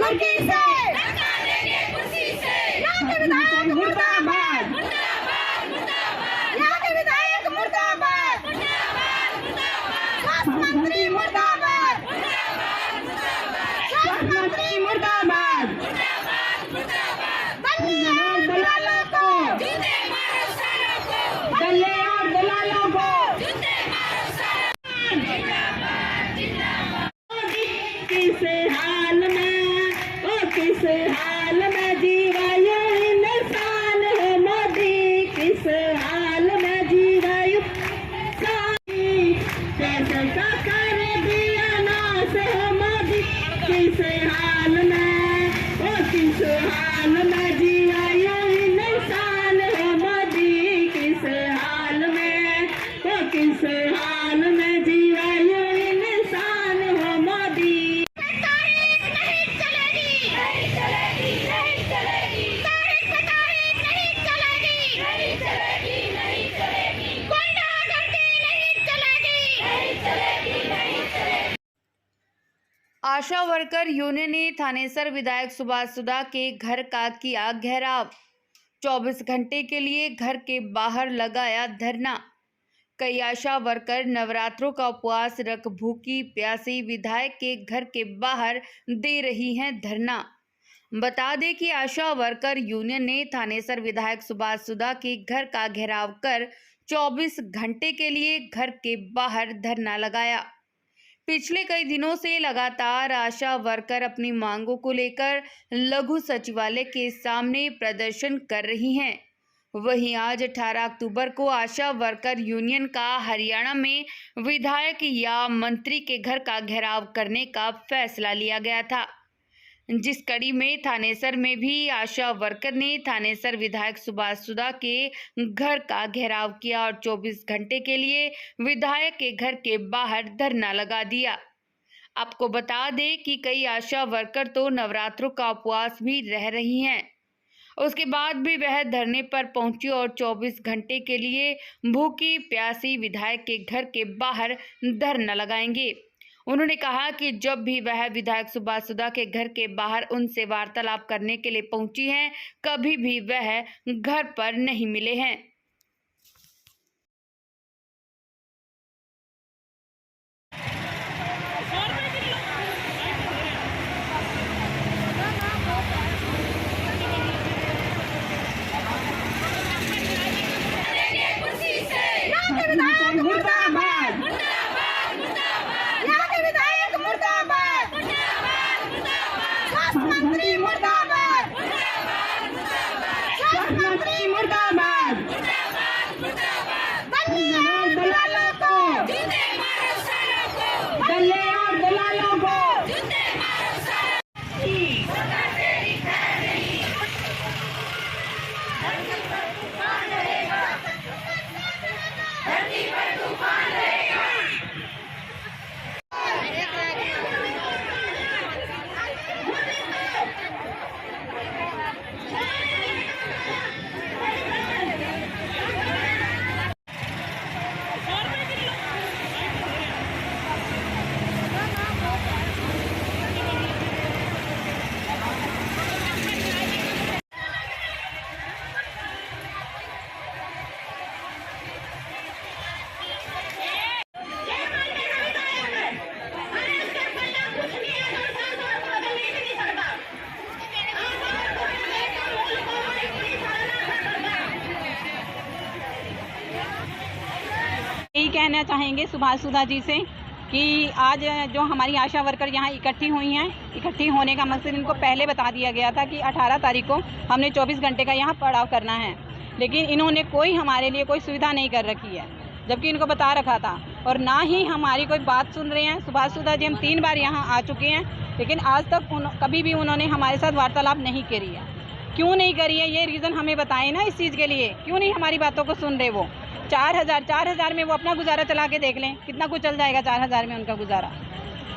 मुर्गी से यहाँ के विधायक मुर्दाबाद, यहाँ के विधायक मुर्दाबाद, स्वास्थ्य मंत्री मुर्दाबाद, स्वास्थ्य मंत्री मुर्दाबाद। दल्ले और दलालों को, दल्ले और दलालों को किस हाल में, ओ किस हाल में जीवायु इंसान है मोदी, किस हाल में जीवायु कैसे कर दिया नाश है मोदी, किस हाल में, ओ किस हाल में जीवायु इंसान है मोदी, किस हाल में, ओ किस हाल में जीवायु इंसान है मोदी। आशा वर्कर यूनियन ने थानेसर विधायक सुभाष सुधा के घर का किया घेराव। 24 घंटे के लिए घर के बाहर लगाया धरना। कई आशा वर्कर नवरात्रों का उपवास रख भूखी प्यासी विधायक के घर के बाहर दे रही हैं धरना। बता दें कि आशा वर्कर यूनियन ने थानेसर विधायक सुभाष सुधा के घर का घेराव कर 24 घंटे के लिए घर के बाहर धरना लगाया। पिछले कई दिनों से लगातार आशा वर्कर अपनी मांगों को लेकर लघु सचिवालय के सामने प्रदर्शन कर रही हैं। वहीं आज 18 अक्टूबर को आशा वर्कर यूनियन का हरियाणा में विधायक या मंत्री के घर का घेराव करने का फैसला लिया गया था, जिस कड़ी में थानेसर में भी आशा वर्कर ने थानेसर विधायक सुभाष सुधा के घर का घेराव किया और 24 घंटे के लिए विधायक के घर के बाहर धरना लगा दिया। आपको बता दें कि कई आशा वर्कर तो नवरात्रों का उपवास भी रह रही हैं। उसके बाद भी वह धरने पर पहुंची और 24 घंटे के लिए भूखी प्यासी विधायक के घर के बाहर धरना लगाएंगे। उन्होंने कहा कि जब भी वह विधायक सुभाष सुधा के घर के बाहर उनसे वार्तालाप करने के लिए पहुंची हैं, कभी भी वह घर पर नहीं मिले हैं। मुर्दाबाद, यहाँ के विधायक मुर्दाबाद, स्वास्थ्य मंत्री मुर्दाबाद, स्वास्थ्य मंत्री मुर्दाबाद। दल्ले और दलालों को, दल्ले और दलालों को यही कहना चाहेंगे सुभाष सुधा जी से कि आज जो हमारी आशा वर्कर यहाँ इकट्ठी हुई हैं, इकट्ठी होने का मकसद इनको पहले बता दिया गया था कि 18 तारीख को हमने 24 घंटे का यहाँ पड़ाव करना है, लेकिन इन्होंने कोई हमारे लिए कोई सुविधा नहीं कर रखी है, जबकि इनको बता रखा था। और ना ही हमारी कोई बात सुन रहे हैं। सुभाष सुधा जी हम 3 बार यहाँ आ चुके हैं, लेकिन आज तक कभी भी उन्होंने हमारे साथ वार्तालाप नहीं करी है। क्यों नहीं करी है, ये रीज़न हमें बताएं ना इस चीज़ के लिए। क्यों नहीं हमारी बातों को सुन रहे वो। 4,000 में वो अपना गुजारा चला के देख लें, कितना कुछ चल जाएगा 4,000 में उनका गुजारा।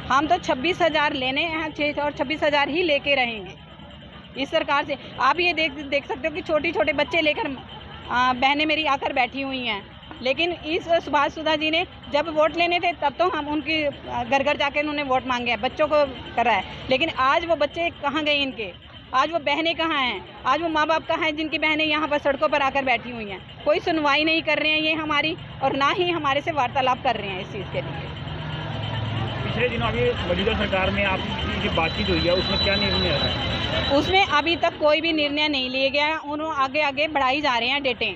हम तो 26,000 लेने हैं और 26,000 ही लेके रहेंगे इस सरकार से। आप ये देख सकते हो कि छोटे छोटे बच्चे लेकर बहनें मेरी आकर बैठी हुई हैं। लेकिन इस सुभाष सुधा जी ने जब वोट लेने थे तब तो हम उनकी घर घर जाके उन्होंने वोट मांगे हैं, बच्चों को करा है। लेकिन आज वो बच्चे कहाँ गए इनके, आज वो बहनें कहाँ हैं, आज वो माँ बाप कहाँ हैं जिनकी बहनें यहाँ पर सड़कों पर आकर बैठी हुई हैं। कोई सुनवाई नहीं कर रहे हैं ये हमारी, और ना ही हमारे से वार्तालाप कर रहे हैं इस चीज़ के लिए। पिछले दिनों अभी मौजूदा सरकार में आपकी जो बातचीत हुई है उसमें क्या निर्णय आया है? उसमें अभी तक कोई भी निर्णय नहीं लिया गया। उन्होंने आगे आगे बढ़ाई जा रहे हैं डेटें,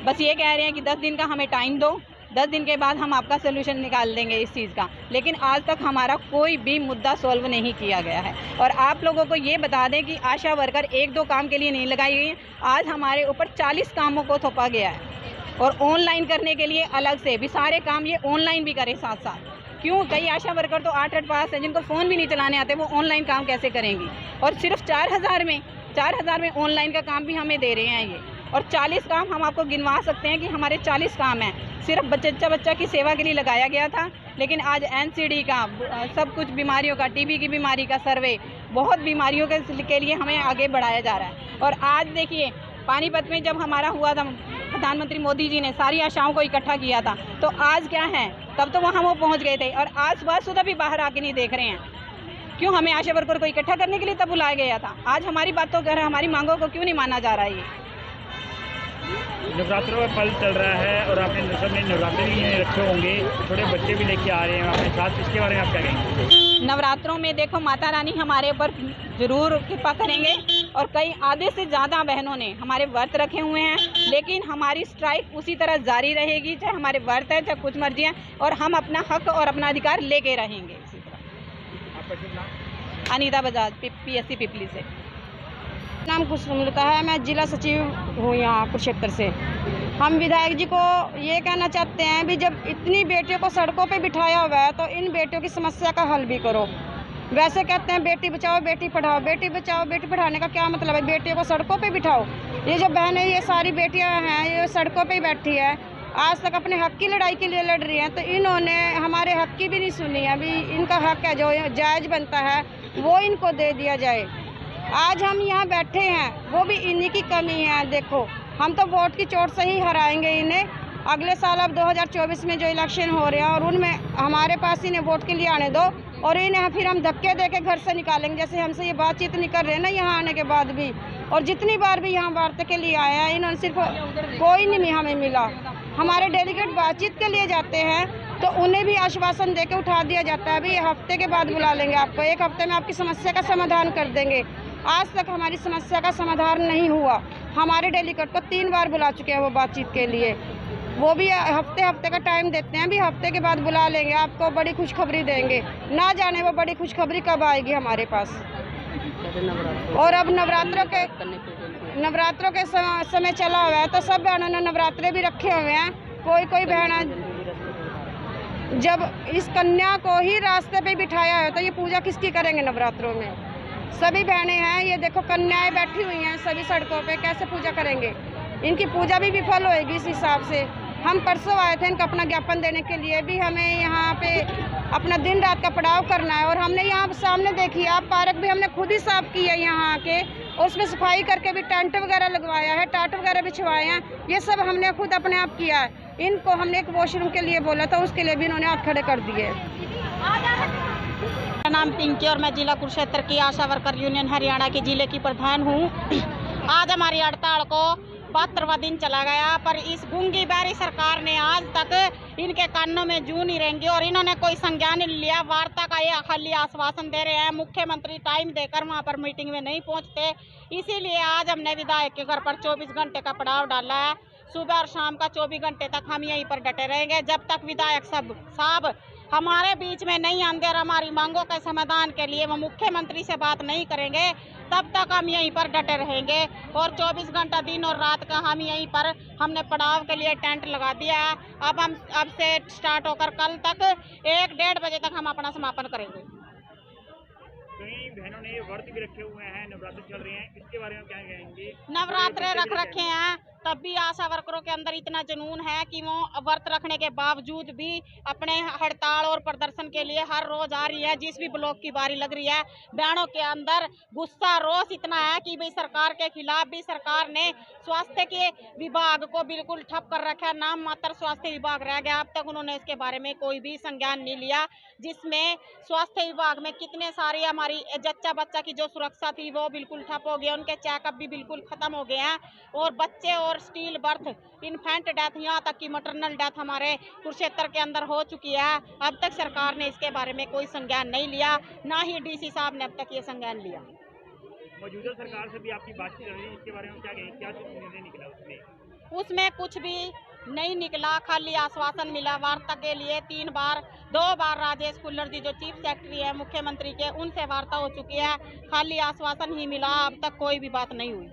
बस ये कह रहे हैं कि 10 दिन का हमें टाइम दो, 10 दिन के बाद हम आपका सोल्यूशन निकाल देंगे इस चीज़ का। लेकिन आज तक हमारा कोई भी मुद्दा सॉल्व नहीं किया गया है। और आप लोगों को ये बता दें कि आशा वर्कर 1-2 काम के लिए नहीं लगाई गई हैं, आज हमारे ऊपर 40 कामों को थोपा गया है। और ऑनलाइन करने के लिए अलग से भी सारे काम ये ऑनलाइन भी करें साथ साथ। क्यों? कई आशा वर्कर तो 8-8 पास है, जिनको फ़ोन भी नहीं चलाने आते, वो ऑनलाइन काम कैसे करेंगी? और सिर्फ 4,000 में ऑनलाइन का काम भी हमें दे रहे हैं ये। और 40 काम हम आपको गिनवा सकते हैं कि हमारे 40 काम हैं। सिर्फ बच्चा की सेवा के लिए लगाया गया था, लेकिन आज NCD का सब कुछ बीमारियों का, TB की बीमारी का सर्वे, बहुत बीमारियों के लिए हमें आगे बढ़ाया जा रहा है। और आज देखिए पानीपत में जब हमारा हुआ था, प्रधानमंत्री मोदी जी ने सारी आशाओं को इकट्ठा किया था, तो आज क्या है, तब तो वहाँ वो पहुँच गए थे। और आज सुबह सुधा भी बाहर आके नहीं देख रहे हैं। क्यों? हमें आशा वर्कर को इकट्ठा करने के लिए तब बुलाया गया था। आज हमारी बातों को, हमारी मांगों को क्यों नहीं माना जा रहा है? ये नवरात्रों का पल चल रहा है और आपने सबने नवरात्रे भी रखे होंगे, छोटे बच्चे भी लेके आ रहे हैं अपने साथ, इसके बारे में आप क्या कहेंगे? नवरात्रों में देखो माता रानी हमारे ऊपर ज़रूर कृपा करेंगे। और कई आधे से ज़्यादा बहनों ने हमारे व्रत रखे हुए हैं, लेकिन हमारी स्ट्राइक उसी तरह जारी रहेगी, चाहे हमारे व्रत है, चाहे कुछ मर्जी है, और हम अपना हक और अपना अधिकार लेके रहेंगे इसी तरह। आपका शुभ नाम? अनीता बजाज, PSC पिपली से। नाम कुसुमलता है, मैं जिला सचिव हूँ यहाँ कुरुक्षेत्र से। हम विधायक जी को ये कहना चाहते हैं भी जब इतनी बेटियों को सड़कों पे बिठाया हुआ है तो इन बेटियों की समस्या का हल भी करो। वैसे कहते हैं बेटी बचाओ बेटी पढ़ाओ, बेटी बचाओ बेटी पढ़ाने का क्या मतलब है? बेटियों को सड़कों पे बिठाओ। ये जो बहनें, ये सारी बेटियाँ हैं, ये सड़कों पे ही बैठी है, आज तक अपने हक की लड़ाई के लिए लड़ रही हैं, तो इन्होंने हमारे हक की भी नहीं सुनी। अभी इनका हक है जो जायज़ बनता है वो इनको दे दिया जाए। आज हम यहाँ बैठे हैं वो भी इन्हीं की कमी है। देखो हम तो वोट की चोट से ही हराएंगे इन्हें। अगले साल अब 2024 में जो इलेक्शन हो रहे हैं और उनमें हमारे पास इन्हें वोट के लिए आने दो, और इन्हें फिर हम धक्के दे के घर से निकालेंगे। जैसे हमसे ये बातचीत नहीं कर रहे हैं ना यहाँ आने के बाद भी, और जितनी बार भी यहाँ वार्ता के लिए आए हैं इन्होंने सिर्फ कोई नहीं हमें मिला। हमारे डेलीगेट बातचीत के लिए जाते हैं तो उन्हें भी आश्वासन दे के उठा दिया जाता है, अभी हफ्ते के बाद बुला लेंगे आपको, 1 हफ्ते में आपकी समस्या का समाधान कर देंगे। आज तक हमारी समस्या का समाधान नहीं हुआ। हमारे डेलीगेट को 3 बार बुला चुके हैं वो बातचीत के लिए, वो भी हफ्ते का टाइम देते हैं, भी हफ्ते के बाद बुला लेंगे, आपको बड़ी खुशखबरी देंगे। ना जाने वो बड़ी खुशखबरी कब आएगी हमारे पास। और अब नवरात्रों के समय चला हुआ है तो सब बहनों ने नवरात्रे भी रखे हुए हैं। कोई बहन जब इस कन्या को ही रास्ते पे बिठाया है तो ये पूजा किसकी करेंगे नवरात्रों में? सभी बहनें हैं, ये देखो कन्याएं बैठी हुई हैं सभी सड़कों पे, कैसे पूजा करेंगे? इनकी पूजा भी विफल होएगी इस हिसाब से। हम परसों आए थे इनको अपना ज्ञापन देने के लिए, भी हमें यहाँ पे अपना दिन रात का पड़ाव करना है। और हमने यहाँ सामने देखी आप पार्क भी हमने खुद ही साफ की है यहाँ आके, और उसमें सफाई करके भी टेंट वगैरह लगवाया है, टाट वगैरह बिछवाए हैं, ये सब हमने खुद अपने आप किया है। इनको हमने एक वॉशरूम के लिए बोला था, उसके लिए भी इन्होंने हाथ खड़े कर दिए। मेरा नाम पिंकी और मैं जिला कुरुक्षेत्र की आशा वर्कर यूनियन हरियाणा के जिले की प्रधान हूँ। आज हमारी हड़ताल को 72वां दिन चला गया, पर इस गूंगी बहरी सरकार ने आज तक इनके कानों में जू नहीं रेंगी और इन्होंने कोई संज्ञान नहीं लिया। वार्ता का ये खाली आश्वासन दे रहे हैं, मुख्यमंत्री टाइम देकर वहाँ पर मीटिंग में नहीं पहुँचते। इसीलिए आज हमने विधायक के घर पर 24 घंटे का पड़ाव डाला है। सुबह और शाम का 24 घंटे तक हम यहीं पर डटे रहेंगे जब तक विधायक साहब हमारे बीच में नहीं आएंगे और हमारी मांगों के समाधान के लिए वो मुख्यमंत्री से बात नहीं करेंगे, तब तक हम यहीं पर डटे रहेंगे। और 24 घंटा दिन और रात का हम यहीं पर हमने पड़ाव के लिए टेंट लगा दिया है। अब से स्टार्ट होकर कल तक 1-1:30 बजे तक हम अपना समापन करेंगे। कई बहनों ने व्रत भी रखे हुए हैं, नवरात्र चल रहे हैं, इसके बारे में क्या कहेंगे? नवरात्रे रख रखे हैं, तब भी आशा वर्करों के अंदर इतना जुनून है कि वो व्रत रखने के बावजूद भी अपने हड़ताल और प्रदर्शन के लिए हर रोज आ रही है। जिस भी ब्लॉक की बारी लग रही है, बहनों के अंदर गुस्सा रोष इतना है कि भाई सरकार के खिलाफ भी सरकार ने स्वास्थ्य के विभाग को बिल्कुल ठप कर रखा है। नाम मात्र स्वास्थ्य विभाग रह गया। अब तक उन्होंने इसके बारे में कोई भी संज्ञान नहीं लिया, जिसमें स्वास्थ्य विभाग में कितने सारी हमारी जच्चा बच्चा की जो सुरक्षा थी वो बिल्कुल ठप हो गया। उनके चेकअप भी बिल्कुल खत्म हो गए हैं और बच्चे और स्टील बर्थ, इन्फेंट डेथ, यहाँ तक कि मटरनल डेथ हमारे कुरुक्षेत्र के अंदर हो चुकी है। अब तक सरकार ने इसके बारे में कोई संज्ञान नहीं लिया, ना ही डीसी साहब ने अब तक ये संज्ञान लिया। मौजूदा सरकार से भी आपकी बातचीत हो रही है, इसके बारे में क्या कहें, क्या निर्णय निकला उसमें कुछ भी नहीं निकला, खाली आश्वासन मिला। वार्ता के लिए 2 बार राजेश कुल्लर जी जो चीफ सेक्रेटरी है मुख्यमंत्री के, उनसे वार्ता हो चुकी है, खाली आश्वासन ही मिला। अब तक कोई भी बात नहीं हुई।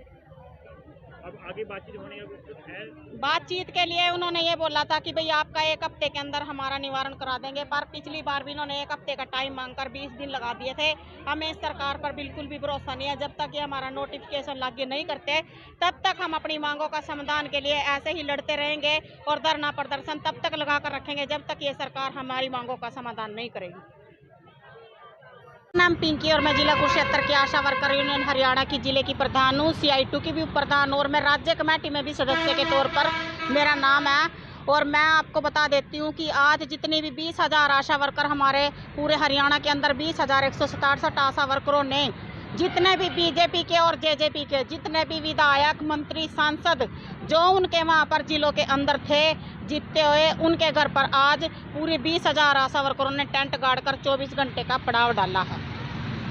अब आगे बातचीत होने का कुछ है? बातचीत के लिए उन्होंने ये बोला था कि भाई आपका 1 हफ्ते के अंदर हमारा निवारण करा देंगे, पर पिछली बार भी इन्होंने 1 हफ्ते का टाइम मांगकर 20 दिन लगा दिए थे। हमें इस सरकार पर बिल्कुल भी भरोसा नहीं है। जब तक ये हमारा नोटिफिकेशन लागू नहीं करते तब तक हम अपनी मांगों का समाधान के लिए ऐसे ही लड़ते रहेंगे और धरना प्रदर्शन तब तक लगा कर रखेंगे जब तक ये सरकार हमारी मांगों का समाधान नहीं करेगी। नाम पिंकी और मैं जिला कुरुक्षेत्र की आशा वर्कर यूनियन हरियाणा की जिले की प्रधान हूँ, CI2 की भी प्रधान और मैं राज्य कमेटी में भी सदस्य के तौर पर मेरा नाम है। और मैं आपको बता देती हूँ कि आज जितनी भी 20,000 आशा वर्कर हमारे पूरे हरियाणा के अंदर 20,167 आशा वर्करों ने, जितने भी बीजेपी के और जेजेपी के जितने भी विधायक, मंत्री, सांसद जो उनके वहाँ पर जिलों के अंदर थे जीतते हुए, उनके घर पर आज पूरे 20,000 आशा वर्करों ने टेंट गाड़ कर 24 घंटे का पड़ाव डाला है।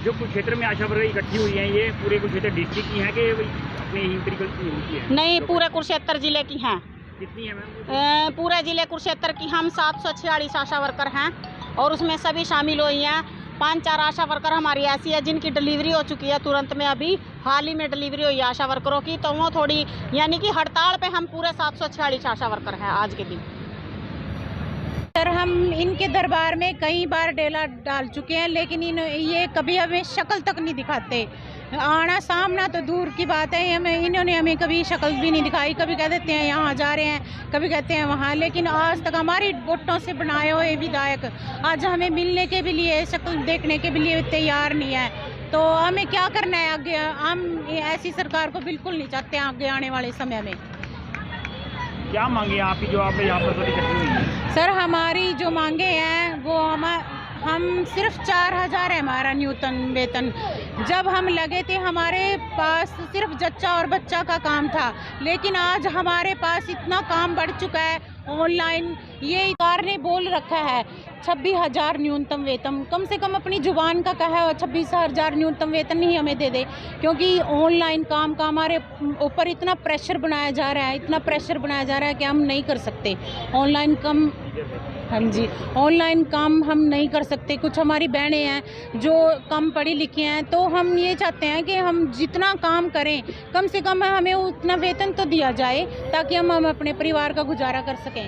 जो कुरुक्षेत्र में आशा वर्कर इकट्ठी हुई हैं, ये पूरे कुरुक्षेत्र डिस्ट्रिक्ट की हैं कि अपने ही की हैं? नहीं, पूरे कुरुक्षेत्र जिले की हैं। कितनी है मैम? पूरे जिले कुरुक्षेत्र की हम 746 आशा वर्कर हैं और उसमें सभी शामिल हुई हैं। 5-4 आशा वर्कर हमारी ऐसी है जिनकी डिलीवरी हो चुकी है, तुरंत में अभी हाल ही में डिलीवरी हुई है आशा वर्करों की, तो वो थोड़ी यानी कि हड़ताल पे हम पूरे 746 आशा वर्कर हैं आज के दिन। सर, हम इनके दरबार में कई बार डेला डाल चुके हैं, लेकिन ये कभी हमें शक्ल तक नहीं दिखाते। आना सामना तो दूर की बात है, इन्होंने हमें कभी शक्ल भी नहीं दिखाई। कभी कह देते हैं यहाँ जा रहे हैं, कभी कहते हैं वहाँ, लेकिन आज तक हमारी वोटों से बनाए हुए विधायक आज हमें मिलने के भी लिए, शक्ल देखने के भी लिए तैयार नहीं है। तो हमें क्या करना है आगे? हम ऐसी सरकार को बिल्कुल नहीं चाहते आगे आने वाले समय में। क्या मांगे आपकी जो आप यहाँ पर इकट्ठी हुई हैं? सर, हमारी जो मांगे हैं वो हम सिर्फ 4,000 है हमारा न्यूनतम वेतन। जब हम लगे थे हमारे पास सिर्फ जच्चा और बच्चा का काम था, लेकिन आज हमारे पास इतना काम बढ़ चुका है ऑनलाइन। ये सरकार ने बोल रखा है 26,000 न्यूनतम वेतन, कम से कम अपनी जुबान का कहा है 26,000 न्यूनतम वेतन ही हमें दे दे, क्योंकि ऑनलाइन काम का हमारे ऊपर इतना प्रेशर बनाया जा रहा है, इतना प्रेशर बनाया जा रहा है कि हम नहीं कर सकते ऑनलाइन काम। हाँ जी, ऑनलाइन काम हम नहीं कर सकते। कुछ हमारी बहनें हैं जो कम पढ़ी लिखी हैं, तो हम ये चाहते हैं कि हम जितना काम करें कम से कम हमें उतना वेतन तो दिया जाए ताकि हम अपने परिवार का गुजारा कर सकें।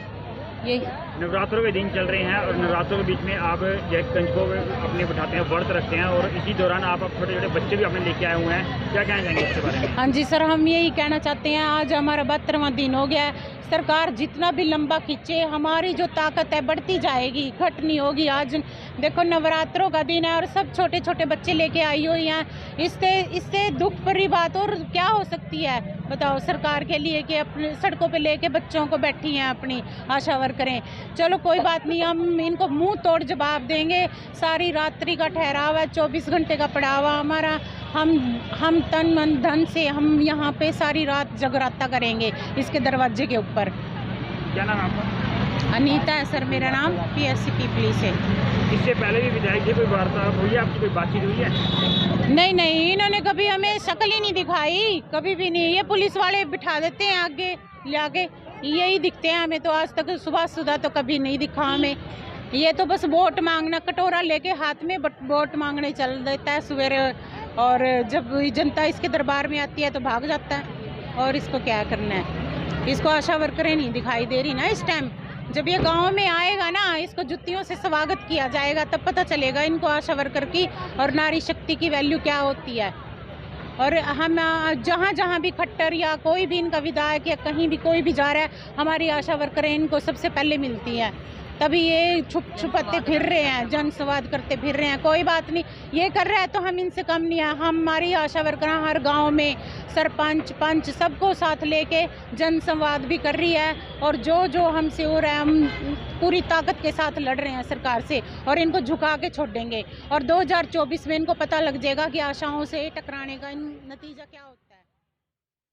ये नवरात्रों के दिन चल रहे हैं और नवरात्रों के बीच में आप जयगंज को अपने बिठाते हैं, व्रत रखते हैं और इसी दौरान आप छोटे छोटे बच्चे भी अपने लेके आए हुए हैं, क्या कहना चाहेंगे इसके बारे में? हाँ जी सर, हम यही कहना चाहते हैं, आज हमारा 72वां दिन हो गया है। सरकार जितना भी लंबा खींचे, हमारी जो ताकत है बढ़ती जाएगी, घट नहीं होगी। आज देखो नवरात्रों का दिन है और सब छोटे छोटे बच्चे लेके आई हुई हैं। इससे दुख भरी बात और क्या हो सकती है बताओ सरकार के लिए कि अपने सड़कों पे लेके बच्चों को बैठी हैं अपनी आशा वर्करें। चलो कोई बात नहीं, हम इनको मुंह तोड़ जवाब देंगे। सारी रात्रि का ठहराव है, 24 घंटे का पड़ावा हमारा। हम तन मन धन से हम यहाँ पे सारी रात जगराता करेंगे इसके दरवाजे के ऊपर। क्या नाम है आपका? अनीता है सर मेरा नाम, PSC पीपली से। इससे पहले भी विधायक से कोई वार्ता हुई है आपकी, कोई बातचीत हुई है? नहीं, इन्होंने कभी हमें शक्ल ही नहीं दिखाई, कभी भी नहीं। ये पुलिस वाले बिठा देते हैं आगे लाके, यही दिखते हैं हमें। तो आज तक सुबह सुधा तो कभी नहीं दिखा हमें। ये तो बस वोट मांगना, कटोरा लेके हाथ में वोट मांगने चल देता है सवेरे, और जब जनता इसके दरबार में आती है तो भाग जाता है। और इसको क्या करना है? इसको आशा वर्करें नहीं दिखाई दे रही ना इस टाइम। जब ये गांव में आएगा ना, इसको जुत्तियों से स्वागत किया जाएगा, तब पता चलेगा इनको आशा वर्कर की और नारी शक्ति की वैल्यू क्या होती है। और हम जहाँ जहाँ भी खट्टर या कोई भी इनका विधायक या कहीं भी कोई भी जा रहा है, हमारी आशा वर्करें इनको सबसे पहले मिलती हैं। तभी ये छुपते फिर रहे हैं, जनसंवाद करते फिर रहे हैं। कोई बात नहीं, ये कर रहा है तो हम इनसे कम नहीं है। हमारी आशा वर्कर हर गांव में सरपंच पंच सबको साथ लेके जनसंवाद भी कर रही है, और जो हमसे हो रहा है हम पूरी ताकत के साथ लड़ रहे हैं सरकार से, और इनको झुका के छोड़ देंगे। और 2024 में इनको पता लग जाएगा कि आशाओं से टकराने का नतीजा क्या होता है।